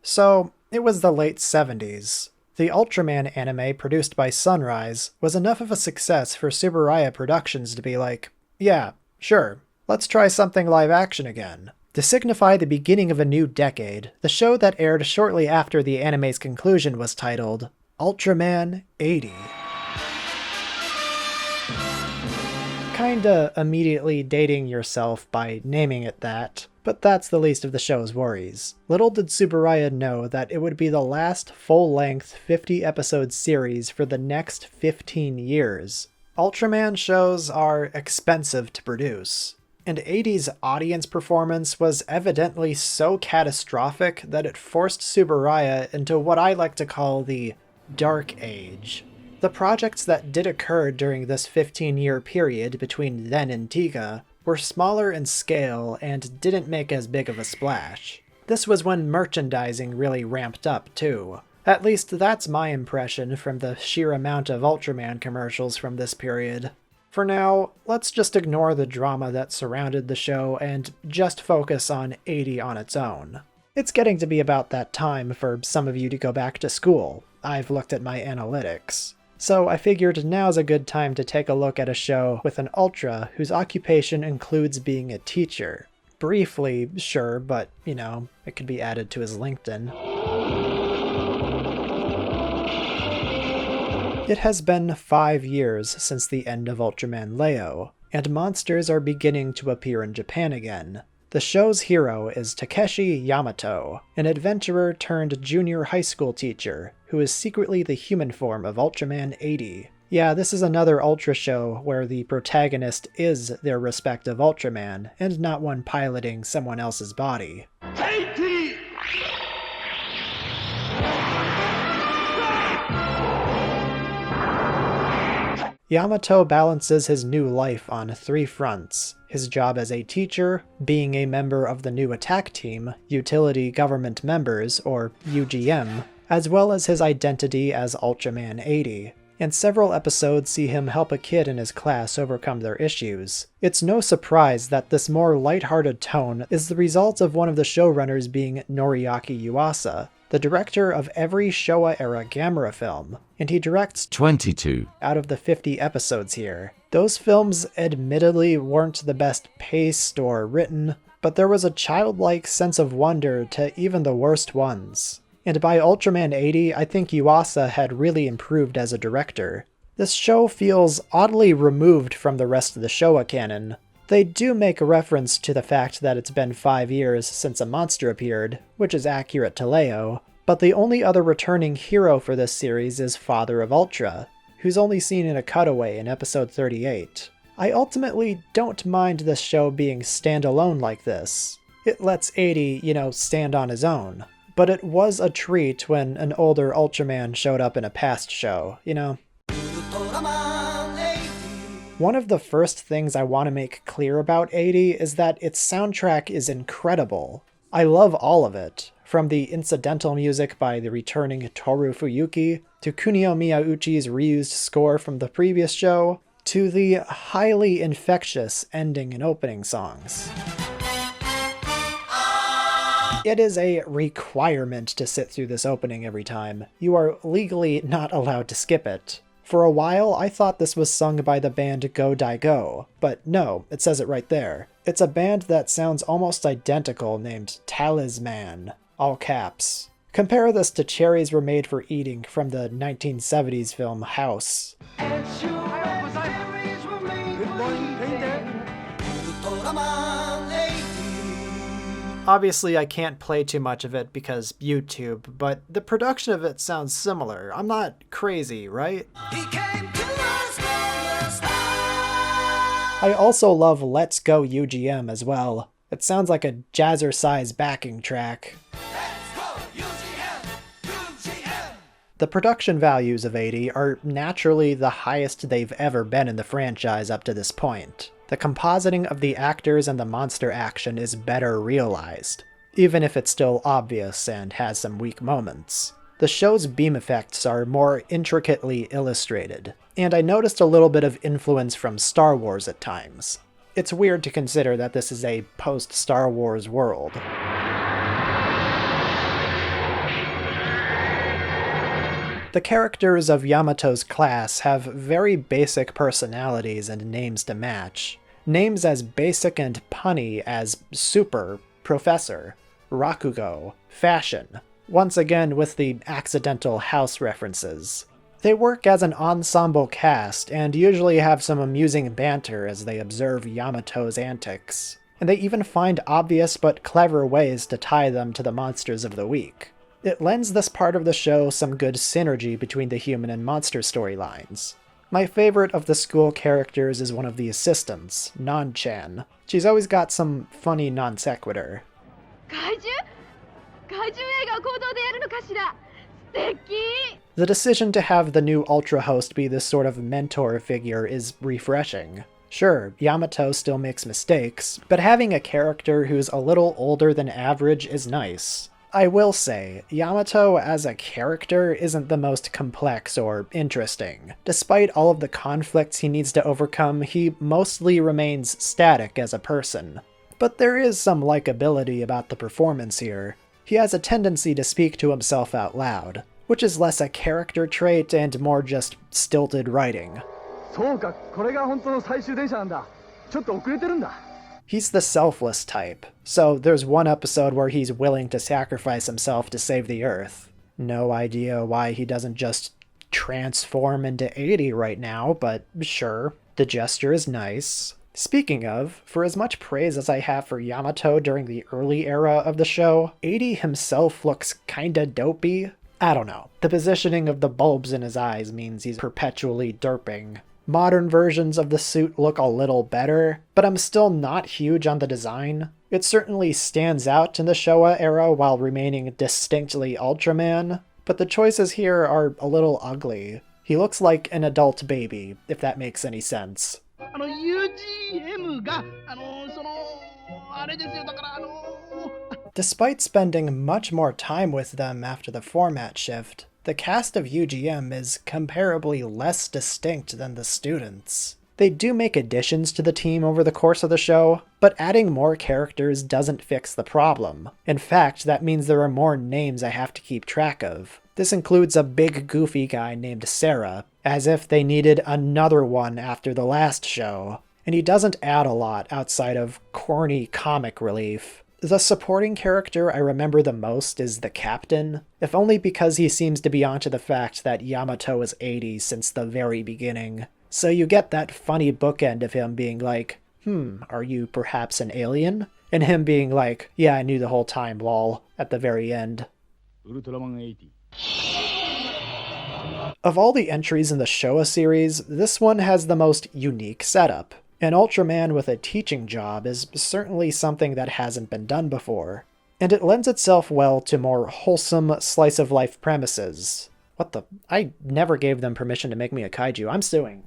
So, it was the late 70s. The Ultraman anime produced by Sunrise was enough of a success for Tsuburaya Productions to be like, yeah, sure, let's try something live action again. To signify the beginning of a new decade, the show that aired shortly after the anime's conclusion was titled Ultraman 80. Kinda immediately dating yourself by naming it that, but that's the least of the show's worries. Little did Tsuburaya know that it would be the last full-length 50-episode series for the next 15 years. Ultraman shows are expensive to produce, and 80's audience performance was evidently so catastrophic that it forced Tsuburaya into what I like to call the Dark Age. The projects that did occur during this 15-year period between then and Tiga were smaller in scale and didn't make as big of a splash. This was when merchandising really ramped up, too. At least that's my impression from the sheer amount of Ultraman commercials from this period. For now, let's just ignore the drama that surrounded the show and just focus on 80 on its own. It's getting to be about that time for some of you to go back to school. I've looked at my analytics. So I figured now's a good time to take a look at a show with an Ultra whose occupation includes being a teacher. Briefly, sure, but, you know, it could be added to his LinkedIn. It has been 5 years since the end of Ultraman Leo, and monsters are beginning to appear in Japan again. The show's hero is Takeshi Yamato, an adventurer turned junior high school teacher who is secretly the human form of Ultraman 80. Yeah, this is another Ultra show where the protagonist is their respective Ultraman, and not one piloting someone else's body. 80! Yamato balances his new life on 3 fronts: his job as a teacher, being a member of the new attack team, Utility Government Members, or UGM, as well as his identity as Ultraman 80. And several episodes see him help a kid in his class overcome their issues. It's no surprise that this more lighthearted tone is the result of one of the showrunners being Noriaki Yuasa, the director of every Showa-era Gamera film, and he directs 22 out of the 50 episodes here. Those films admittedly weren't the best paced or written, but there was a childlike sense of wonder to even the worst ones. And by Ultraman 80, I think Yuasa had really improved as a director. This show feels oddly removed from the rest of the Showa canon. They do make a reference to the fact that it's been 5 years since a monster appeared, which is accurate to Leo, but the only other returning hero for this series is Father of Ultra, who's only seen in a cutaway in episode 38. I ultimately don't mind this show being standalone like this. It lets 80, stand on his own. But it was a treat when an older Ultraman showed up in a past show, One of the first things I want to make clear about 80 is that its soundtrack is incredible. I love all of it, from the incidental music by the returning Toru Fuyuki, to Kunio Miyauchi's reused score from the previous show, to the highly infectious ending and opening songs. It is a requirement to sit through this opening every time. You are legally not allowed to skip it. For a while, I thought this was sung by the band Go Dai Go, but no, it says it right there. It's a band that sounds almost identical named Talisman, all caps. Compare this to Cherries Were Made for Eating from the 1970s film House. Obviously, I can't play too much of it because YouTube, but the production of it sounds similar. I'm not crazy, right? I also love Let's Go UGM as well. It sounds like a jazzercise backing track. The production values of 80 are naturally the highest they've ever been in the franchise up to this point. The compositing of the actors and the monster action is better realized, even if it's still obvious and has some weak moments. The show's beam effects are more intricately illustrated, and I noticed a little bit of influence from Star Wars at times. It's weird to consider that this is a post-Star Wars world. The characters of Yamato's class have very basic personalities and names to match. Names as basic and punny as Super, Professor, Rakugo, Fashion, once again with the accidental house references. They work as an ensemble cast and usually have some amusing banter as they observe Yamato's antics, and they even find obvious but clever ways to tie them to the monsters of the week. It lends this part of the show some good synergy between the human and monster storylines. My favorite of the school characters is one of the assistants, Non-chan. She's always got some funny non sequitur. The decision to have the new Ultra host be this sort of mentor figure is refreshing. Sure, Yamato still makes mistakes, but having a character who's a little older than average is nice. I will say, Yamato as a character isn't the most complex or interesting. Despite all of the conflicts he needs to overcome, he mostly remains static as a person. But there is some likability about the performance here. He has a tendency to speak to himself out loud, which is less a character trait and more just stilted writing. He's the selfless type, so there's one episode where he's willing to sacrifice himself to save the Earth. No idea why he doesn't just transform into 80 right now, but sure, the gesture is nice. Speaking of, for as much praise as I have for Yamato during the early era of the show, 80 himself looks kinda dopey. I don't know. The positioning of the bulbs in his eyes means he's perpetually derping. Modern versions of the suit look a little better, but I'm still not huge on the design. It certainly stands out in the Showa era while remaining distinctly Ultraman, but the choices here are a little ugly. He looks like an adult baby, if that makes any sense. Despite spending much more time with them after the format shift, the cast of UGM is comparably less distinct than the students. They do make additions to the team over the course of the show, but adding more characters doesn't fix the problem. In fact, that means there are more names I have to keep track of. This includes a big goofy guy named Sarah, as if they needed another one after the last show. And he doesn't add a lot outside of corny comic relief. The supporting character I remember the most is the captain, if only because he seems to be onto the fact that Yamato is 80 since the very beginning. So you get that funny bookend of him being like, are you perhaps an alien? And him being like, yeah, I knew the whole time, lol, at the very end. Ultraman 80. Of all the entries in the Showa series, this one has the most unique setup. An Ultraman with a teaching job is certainly something that hasn't been done before, and it lends itself well to more wholesome slice-of-life premises. What the? I never gave them permission to make me a kaiju. I'm suing.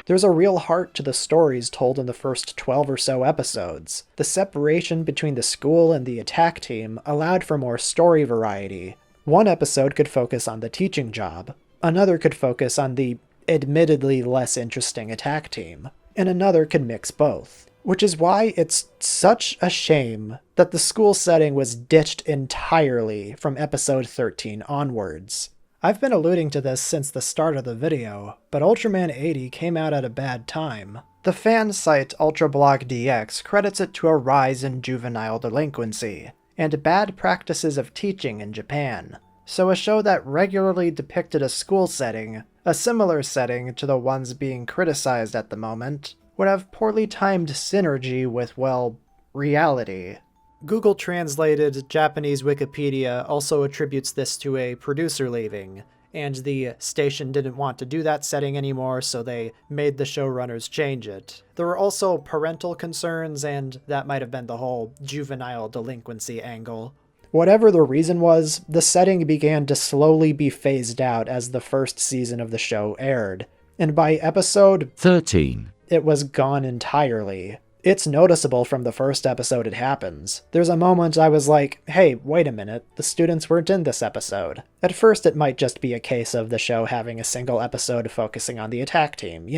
There's a real heart to the stories told in the first 12 or so episodes. The separation between the school and the attack team allowed for more story variety. One episode could focus on the teaching job, another could focus on the admittedly less interesting attack team, and another could mix both. Which is why it's such a shame that the school setting was ditched entirely from episode 13 onwards. I've been alluding to this since the start of the video, but Ultraman 80 came out at a bad time. The fan site UltraBlogDX credits it to a rise in juvenile delinquency, and bad practices of teaching in Japan. So a show that regularly depicted a school setting, a similar setting to the ones being criticized at the moment, would have poorly timed synergy with, well, reality. Google translated Japanese Wikipedia also attributes this to a producer leaving, and the station didn't want to do that setting anymore, so they made the showrunners change it. There were also parental concerns, and that might have been the whole juvenile delinquency angle. Whatever the reason was, the setting began to slowly be phased out as the first season of the show aired, and by episode 13, it was gone entirely. It's noticeable from the first episode it happens. There's a moment I was like, hey, wait a minute, the students weren't in this episode. At first it might just be a case of the show having a single episode focusing on the attack team,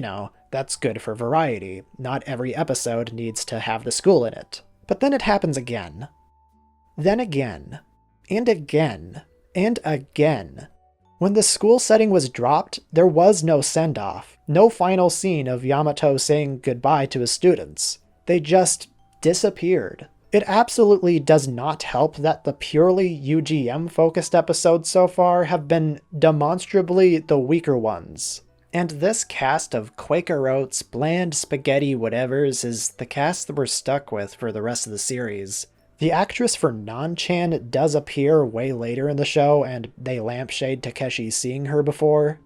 that's good for variety. Not every episode needs to have the school in it. But then it happens again. Then again, and again, and again. When the school setting was dropped, there was no send-off, no final scene of Yamato saying goodbye to his students. They just disappeared. It absolutely does not help that the purely UGM-focused episodes so far have been demonstrably the weaker ones. And this cast of Quaker Oats, bland spaghetti whatevers is the cast that we're stuck with for the rest of the series. The actress for Nan-chan does appear way later in the show, and they lampshade Takeshi seeing her before.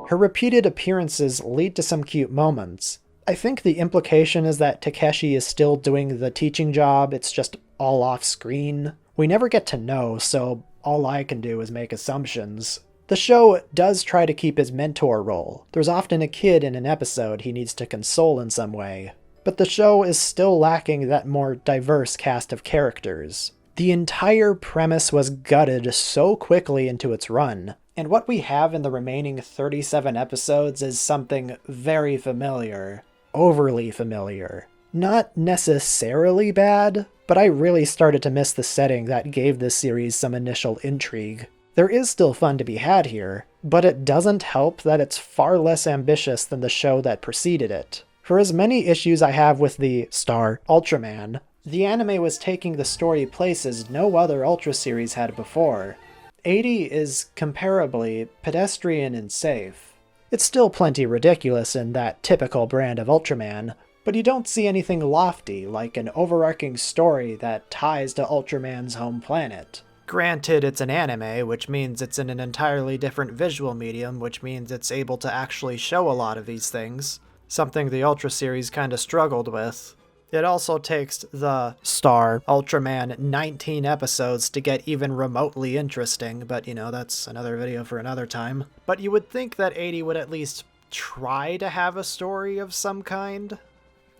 Her repeated appearances lead to some cute moments. I think the implication is that Takeshi is still doing the teaching job, it's just all off screen. We never get to know, so all I can do is make assumptions. The show does try to keep his mentor role. There's often a kid in an episode he needs to console in some way. But the show is still lacking that more diverse cast of characters. The entire premise was gutted so quickly into its run, and what we have in the remaining 37 episodes is something very familiar. Overly familiar. Not necessarily bad, but I really started to miss the setting that gave this series some initial intrigue. There is still fun to be had here, but it doesn't help that it's far less ambitious than the show that preceded it. For as many issues I have with the star Ultraman, the anime was taking the story places no other Ultra series had before. 80 is comparably pedestrian and safe. It's still plenty ridiculous in that typical brand of Ultraman, but you don't see anything lofty like an overarching story that ties to Ultraman's home planet. Granted, it's an anime, which means it's in an entirely different visual medium, which means it's able to actually show a lot of these things. Something the Ultra series kinda struggled with. It also takes the star Ultraman 19 episodes to get even remotely interesting, but that's another video for another time. But you would think that 80 would at least try to have a story of some kind.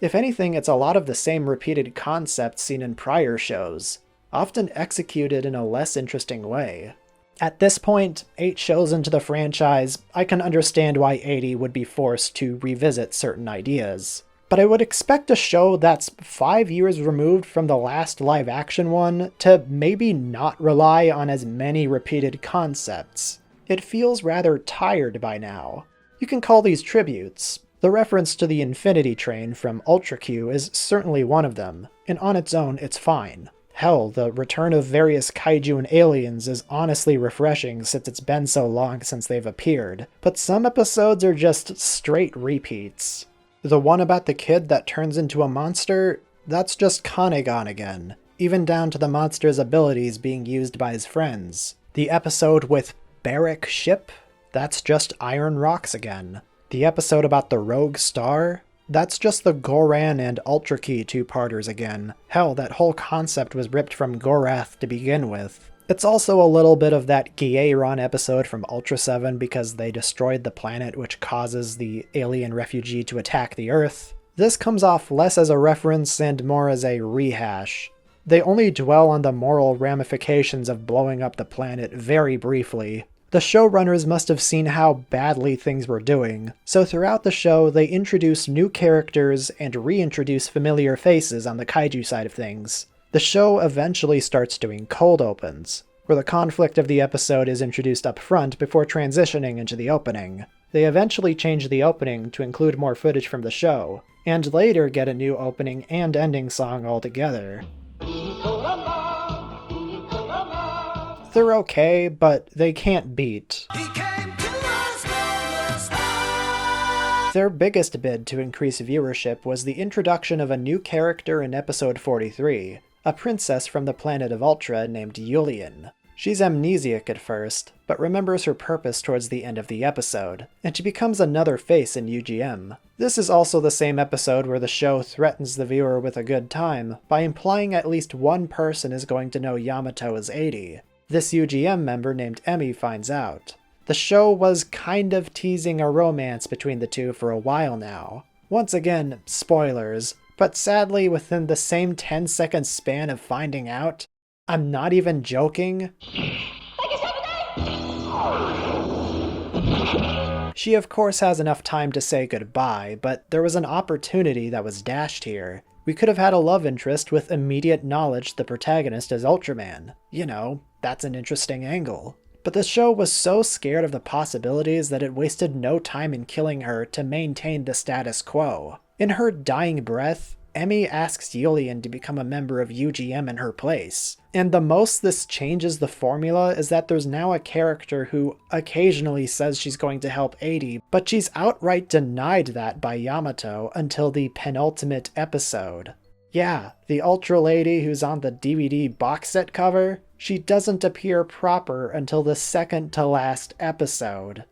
If anything, it's a lot of the same repeated concepts seen in prior shows, often executed in a less interesting way. At this point, 8 shows into the franchise, I can understand why 80 would be forced to revisit certain ideas. But I would expect a show that's 5 years removed from the last live-action one to maybe not rely on as many repeated concepts. It feels rather tired by now. You can call these tributes. The reference to the Infinity Train from Ultra Q is certainly one of them, and on its own it's fine. Hell, the return of various kaiju and aliens is honestly refreshing since it's been so long since they've appeared, but some episodes are just straight repeats. The one about the kid that turns into a monster, that's just Kanegon again, even down to the monster's abilities being used by his friends. The episode with Barrack Ship, that's just Iron Rocks again. The episode about the rogue star, that's just the Goran and Ultra Key two-parters again. Hell, that whole concept was ripped from Gorath to begin with. It's also a little bit of that Gieiron episode from Ultra 7 because they destroyed the planet, which causes the alien refugee to attack the Earth. This comes off less as a reference and more as a rehash. They only dwell on the moral ramifications of blowing up the planet very briefly. The showrunners must have seen how badly things were doing, so throughout the show they introduce new characters and reintroduce familiar faces on the kaiju side of things. The show eventually starts doing cold opens, where the conflict of the episode is introduced up front before transitioning into the opening. They eventually change the opening to include more footage from the show, and later get a new opening and ending song altogether. They're okay, but they can't beat their biggest bid to increase viewership was the introduction of a new character in episode 43, a princess from the planet of Ultra named Yulian. She's amnesiac at first, but remembers her purpose towards the end of the episode, and she becomes another face in UGM. This is also the same episode where the show threatens the viewer with a good time by implying at least one person is going to know Yamato is 80. This UGM member named Emmy finds out. The show was kind of teasing a romance between the two for a while now. Once again, spoilers, but sadly within the same 10-second span of finding out, I'm not even joking, she of course has enough time to say goodbye, but there was an opportunity that was dashed here. We could have had a love interest with immediate knowledge the protagonist is Ultraman. You know, that's an interesting angle. But the show was so scared of the possibilities that it wasted no time in killing her to maintain the status quo. In her dying breath, Emmy asks Julian to become a member of UGM in her place. And the most this changes the formula is that there's now a character who occasionally says she's going to help 80, but she's outright denied that by Yamato until the penultimate episode. Yeah, the Ultra Lady who's on the DVD box set cover, she doesn't appear proper until the second to last episode.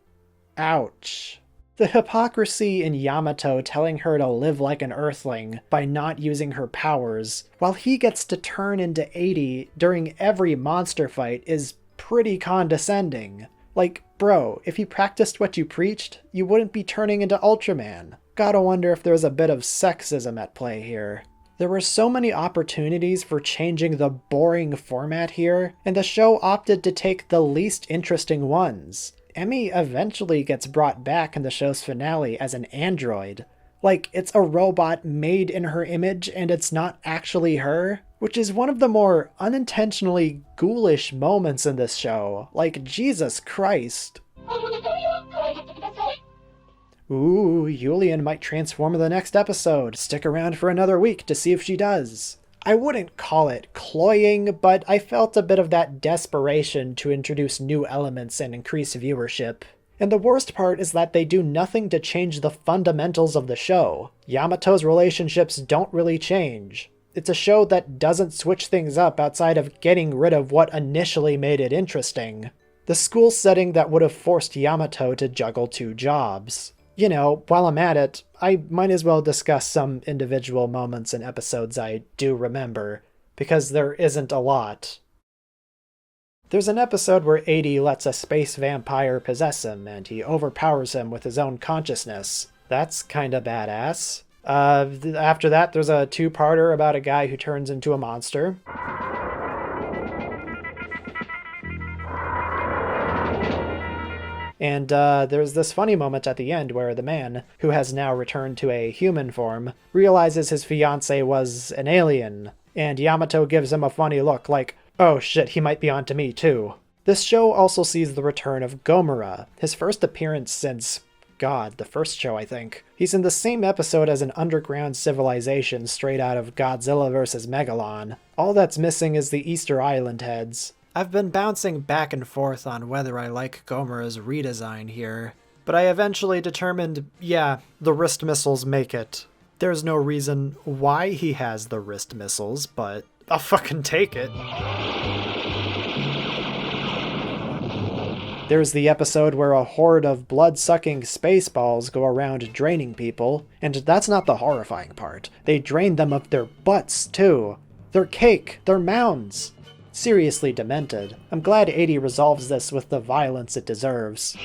Ouch. The hypocrisy in Yamato telling her to live like an Earthling by not using her powers, while he gets to turn into 80 during every monster fight, is pretty condescending. Like, bro, if you practiced what you preached, you wouldn't be turning into Ultraman. Gotta wonder if there's a bit of sexism at play here. There were so many opportunities for changing the boring format here, and the show opted to take the least interesting ones. Emmy eventually gets brought back in the show's finale as an android. Like, it's a robot made in her image and it's not actually her, which is one of the more unintentionally ghoulish moments in this show. Like, Jesus Christ. Ooh, Julian might transform in the next episode. Stick around for another week to see if she does. I wouldn't call it cloying, but I felt a bit of that desperation to introduce new elements and increase viewership. And the worst part is that they do nothing to change the fundamentals of the show. Yamato's relationships don't really change. It's a show that doesn't switch things up outside of getting rid of what initially made it interesting. The school setting that would have forced Yamato to juggle 2 jobs. You know, while I'm at it, I might as well discuss some individual moments and episodes I do remember, because there isn't a lot. There's an episode where 80 lets a space vampire possess him, and he overpowers him with his own consciousness. That's kinda badass. After that, there's a 2-parter about a guy who turns into a monster. And there's this funny moment at the end where the man, who has now returned to a human form, realizes his fiancée was an alien, and Yamato gives him a funny look like, oh shit, he might be onto me too. This show also sees the return of Gomora, his first appearance since, God, the first show I think. He's in the same episode as an underground civilization straight out of Godzilla vs. Megalon. All that's missing is the Easter Island heads. I've been bouncing back and forth on whether I like Gomora's redesign here, but I eventually determined, yeah, the wrist missiles make it. There's no reason why he has the wrist missiles, but I'll fucking take it. There's the episode where a horde of blood-sucking space balls go around draining people, and that's not the horrifying part. They drain them of their butts, too. Their cake, their mounds. Seriously demented. I'm glad 80 resolves this with the violence it deserves.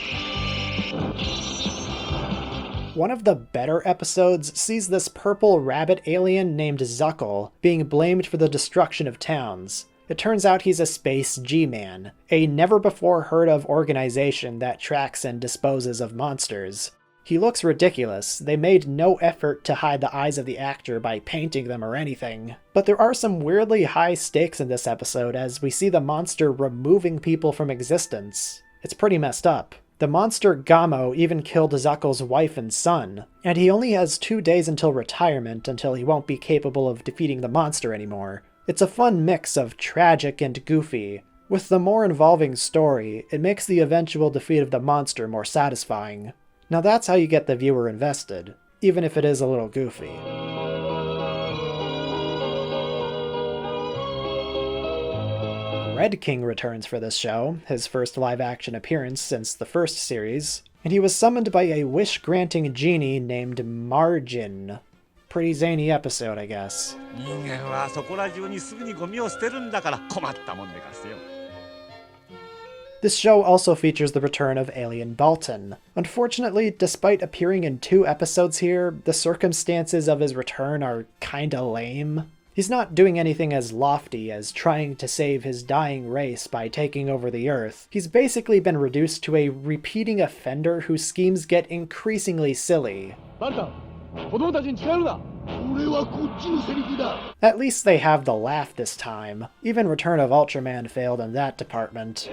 One of the better episodes sees this purple rabbit alien named Zuckle being blamed for the destruction of towns. It turns out he's a space G-Man, a never-before-heard-of organization that tracks and disposes of monsters. He looks ridiculous. They made no effort to hide the eyes of the actor by painting them or anything. But there are some weirdly high stakes in this episode as we see the monster removing people from existence. It's pretty messed up. The monster Gamo even killed Zuckle's wife and son, and he only has 2 days until retirement until he won't be capable of defeating the monster anymore. It's a fun mix of tragic and goofy. With the more involving story, it makes the eventual defeat of the monster more satisfying. Now that's how you get the viewer invested, even if it is a little goofy. Red King returns for this show, his first live-action appearance since the first series, and he was summoned by a wish-granting genie named Margin. Pretty zany episode, I guess. This show also features the return of Alien Baltan. Unfortunately, despite appearing in 2 episodes here, the circumstances of his return are kinda lame. He's not doing anything as lofty as trying to save his dying race by taking over the Earth. He's basically been reduced to a repeating offender whose schemes get increasingly silly. At least they have the laugh this time. Even Return of Ultraman failed in that department.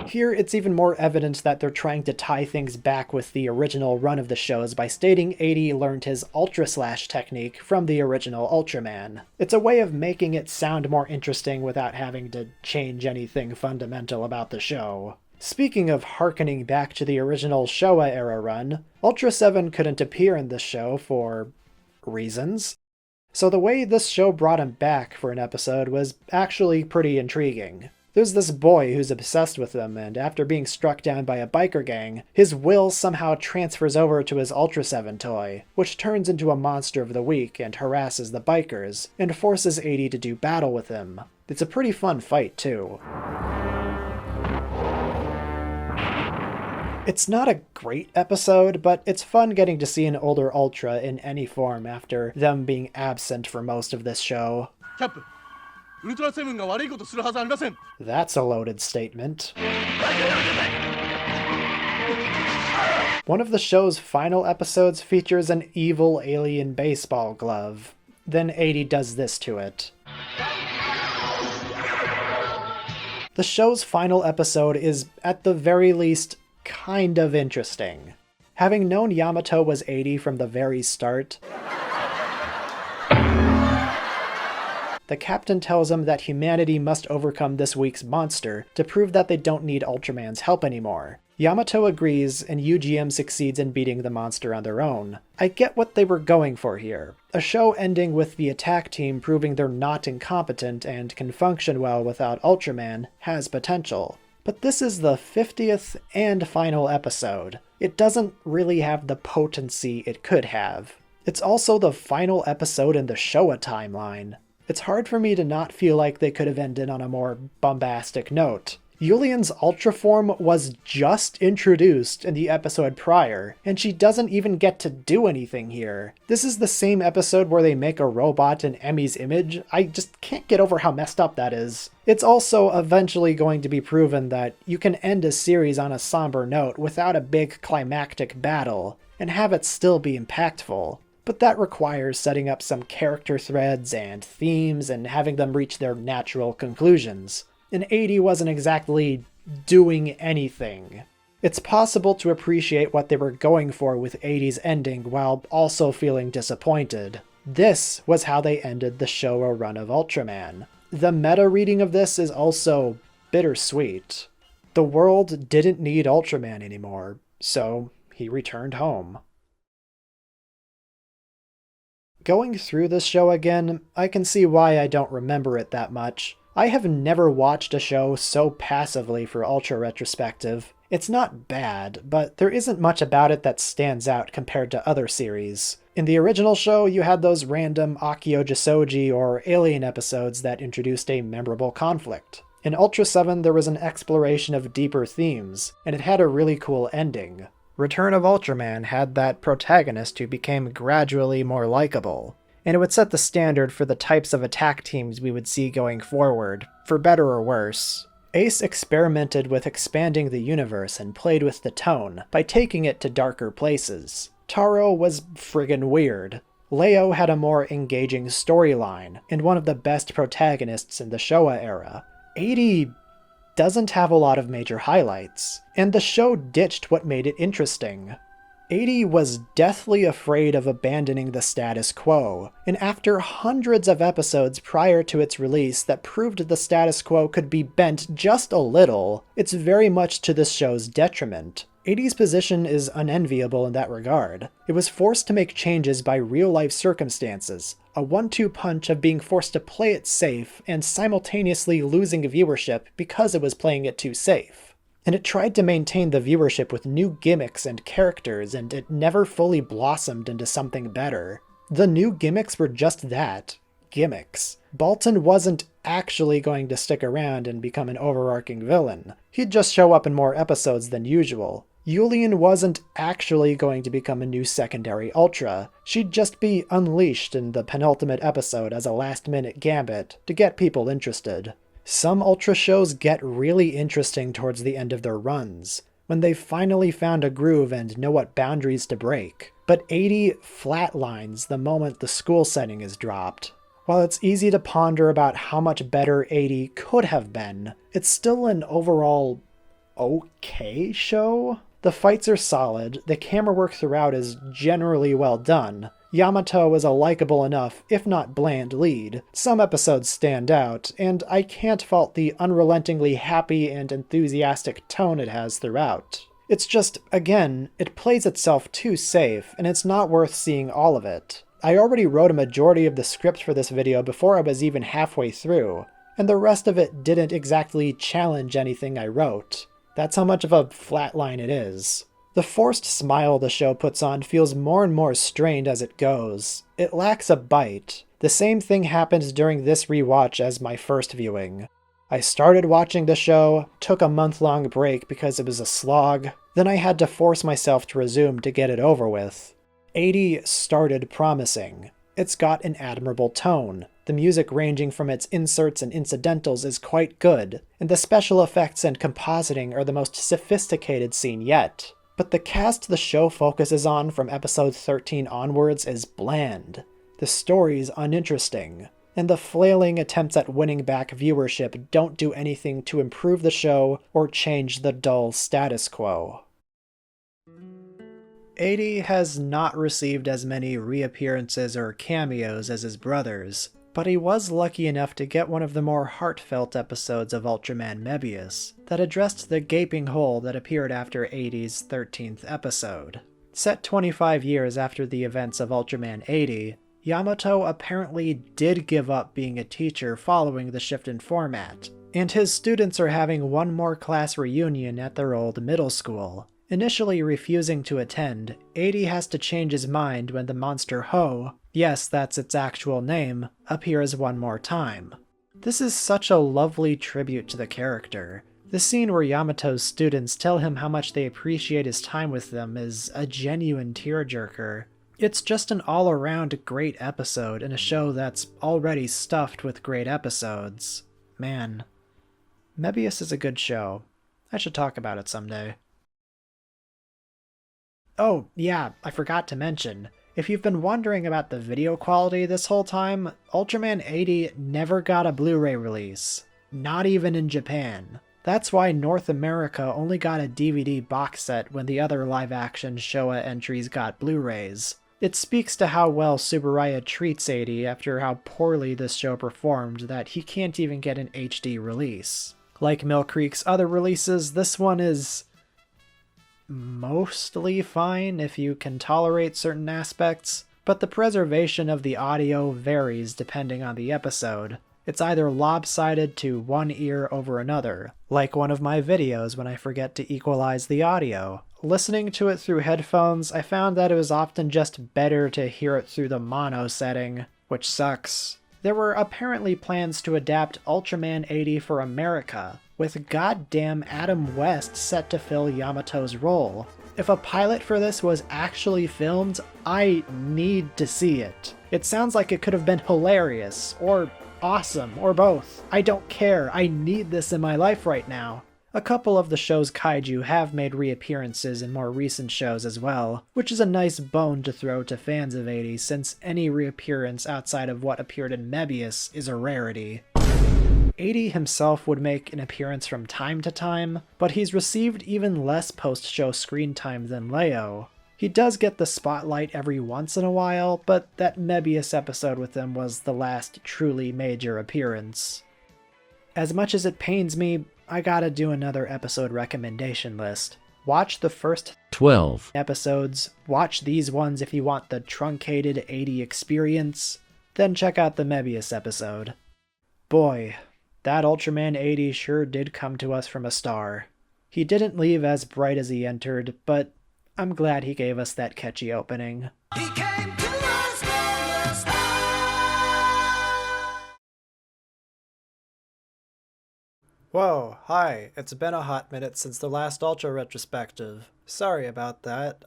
Here, it's even more evident that they're trying to tie things back with the original run of the shows by stating 80 learned his Ultra Slash technique from the original Ultraman. It's a way of making it sound more interesting without having to change anything fundamental about the show. Speaking of harkening back to the original Showa-era run, Ultra 7 couldn't appear in this show for reasons. So the way this show brought him back for an episode was actually pretty intriguing. There's this boy who's obsessed with them, and after being struck down by a biker gang, his will somehow transfers over to his Ultra 7 toy, which turns into a monster of the week and harasses the bikers, and forces 80 to do battle with him. It's a pretty fun fight, too. It's not a great episode, but it's fun getting to see an older Ultra in any form after them being absent for most of this show. Captain, Ultra 7 が悪いことするはずありません. That's a loaded statement. One of the show's final episodes features an evil alien baseball glove. Then 80 does this to it. The show's final episode is, at the very least, kind of interesting. Having known Yamato was 80 from the very start, the captain tells him that humanity must overcome this week's monster to prove that they don't need Ultraman's help anymore. Yamato agrees, and UGM succeeds in beating the monster on their own. I get what they were going for here. A show ending with the attack team proving they're not incompetent and can function well without Ultraman has potential. But this is the 50th and final episode. It doesn't really have the potency it could have. It's also the final episode in the Showa timeline. It's hard for me to not feel like they could have ended on a more bombastic note. Yulian's Ultra form was just introduced in the episode prior, and she doesn't even get to do anything here. This is the same episode where they make a robot in Emi's image. I just can't get over how messed up that is. It's also eventually going to be proven that you can end a series on a somber note without a big climactic battle, and have it still be impactful. But that requires setting up some character threads and themes and having them reach their natural conclusions. And 80 wasn't exactly doing anything. It's possible to appreciate what they were going for with 80's ending while also feeling disappointed. This was how they ended the Showa run of Ultraman. The meta reading of this is also bittersweet. The world didn't need Ultraman anymore, so he returned home. Going through this show again, I can see why I don't remember it that much. I have never watched a show so passively for Ultra Retrospective. It's not bad, but there isn't much about it that stands out compared to other series. In the original show, you had those random Akio Jisoji or Alien episodes that introduced a memorable conflict. In Ultra 7, there was an exploration of deeper themes, and it had a really cool ending. Return of Ultraman had that protagonist who became gradually more likable, and it would set the standard for the types of attack teams we would see going forward, for better or worse. Ace experimented with expanding the universe and played with the tone by taking it to darker places. Taro was friggin' weird. Leo had a more engaging storyline, and one of the best protagonists in the Showa era. 80 doesn't have a lot of major highlights, and the show ditched what made it interesting. 80 was deathly afraid of abandoning the status quo, and after hundreds of episodes prior to its release that proved the status quo could be bent just a little, it's very much to this show's detriment. 80's position is unenviable in that regard. It was forced to make changes by real-life circumstances, a 1-2 punch of being forced to play it safe and simultaneously losing viewership because it was playing it too safe. And it tried to maintain the viewership with new gimmicks and characters, and it never fully blossomed into something better. The new gimmicks were just that, gimmicks. Baltan wasn't actually going to stick around and become an overarching villain. He'd just show up in more episodes than usual. Yulian wasn't actually going to become a new secondary Ultra. She'd just be unleashed in the penultimate episode as a last-minute gambit to get people interested. Some Ultra shows get really interesting towards the end of their runs. when they finally found a groove and know what boundaries to break. But 80 flatlines the moment the school setting is dropped. While it's easy to ponder about how much better 80 could have been, it's still an overall okay show. The fights are solid, the camera work throughout is generally well done. Yamato is a likable enough, if not bland, lead. Some episodes stand out, and I can't fault the unrelentingly happy and enthusiastic tone it has throughout. It's just, again, it plays itself too safe, and it's not worth seeing all of it. I already wrote a majority of the script for this video before I was even halfway through, and the rest of it didn't exactly challenge anything I wrote. That's how much of a flatline it is. The forced smile the show puts on feels more and more strained as it goes. It lacks a bite. The same thing happened during this rewatch as my first viewing. I started watching the show, took a month-long break because it was a slog, then I had to force myself to resume to get it over with. 80 started promising. It's got an admirable tone. The music ranging from its inserts and incidentals is quite good, and the special effects and compositing are the most sophisticated seen yet. But the cast the show focuses on from episode 13 onwards is bland. The story's uninteresting, and the flailing attempts at winning back viewership don't do anything to improve the show or change the dull status quo. 80 has not received as many reappearances or cameos as his brothers, but he was lucky enough to get one of the more heartfelt episodes of Ultraman Mebius that addressed the gaping hole that appeared after 80's 13th episode. Set 25 years after the events of Ultraman 80, Yamato apparently did give up being a teacher following the shift in format, and his students are having one more class reunion at their old middle school. Initially refusing to attend, 80 has to change his mind when the monster Ho, yes, that's its actual name, appears one more time. This is such a lovely tribute to the character. The scene where Yamato's students tell him how much they appreciate his time with them is a genuine tearjerker. It's just an all-around great episode in a show that's already stuffed with great episodes. Man, Mebius is a good show. I should talk about it someday. Oh, yeah, I forgot to mention, if you've been wondering about the video quality this whole time, Ultraman 80 never got a Blu-ray release. Not even in Japan. That's why North America only got a DVD box set when the other live-action Showa entries got Blu-rays. It speaks to how well Tsuburaya treats 80 after how poorly this show performed that he can't even get an HD release. Like Mill Creek's other releases, this one is mostly fine if you can tolerate certain aspects, but the preservation of the audio varies depending on the episode. It's either lopsided to one ear over another, like one of my videos when I forget to equalize the audio. Listening to it through headphones, I found that it was often just better to hear it through the mono setting, which sucks. There were apparently plans to adapt Ultraman 80 for America, with goddamn Adam West set to fill Yamato's role. If a pilot for this was actually filmed, I need to see it. It sounds like it could have been hilarious, or awesome, or both. I don't care, I need this in my life right now. A couple of the show's kaiju have made reappearances in more recent shows as well, which is a nice bone to throw to fans of 80 since any reappearance outside of what appeared in Mebius is a rarity. 80 himself would make an appearance from time to time, but he's received even less post-show screen time than Leo. He does get the spotlight every once in a while, but that Mebius episode with him was the last truly major appearance. As much as it pains me, I gotta do another episode recommendation list. Watch the first 12 episodes, watch these ones if you want the truncated 80 experience, then check out the Mebius episode. Boy, that Ultraman 80 sure did come to us from a star. He didn't leave as bright as he entered, but I'm glad he gave us that catchy opening. He came to us from the start. Whoa, hi, it's been a hot minute since the last Ultra retrospective. Sorry about that,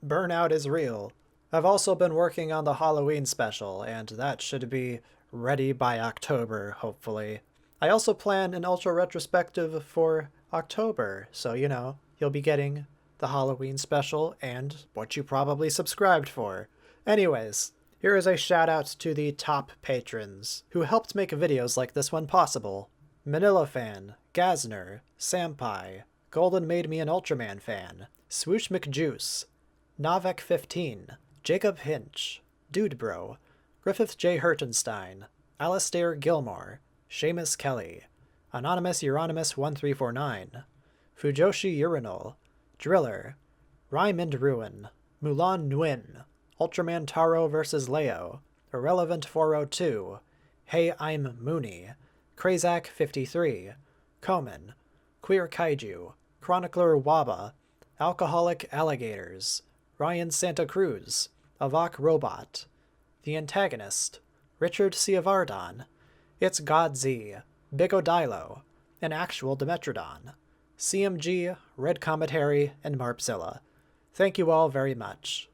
burnout is real. I've also been working on the Halloween special, and that should be ready by October, hopefully. I also plan an Ultra retrospective for October, so you know, you'll be getting the Halloween special and what you probably subscribed for. Anyways, here is a shout out to the top patrons who helped make videos like this one possible. Manila Fan, Gazner, Sampai, Golden Made Me an Ultraman Fan, Swoosh McJuice, Navek15, Jacob Hinch, Dude Bro, Griffith J. Hertenstein, Alastair Gilmore, Seamus Kelly, Anonymous Euronymous 1349, Fujoshi Urinal, Driller, Rymond Ruin, Mulan Nguyen, Ultraman Taro vs. Leo, Irrelevant 402, Hey I'm Mooney, Krazak 53, Komen, Queer Kaiju, Chronicler Waba, Alcoholic Alligators, Ryan Santa Cruz, Avak Robot, The Antagonist, Richard Ciavardon, It's God Z, Bigodilo, An Actual Dimetrodon, CMG, Red Comet Harry, and Marpzilla. Thank you all very much.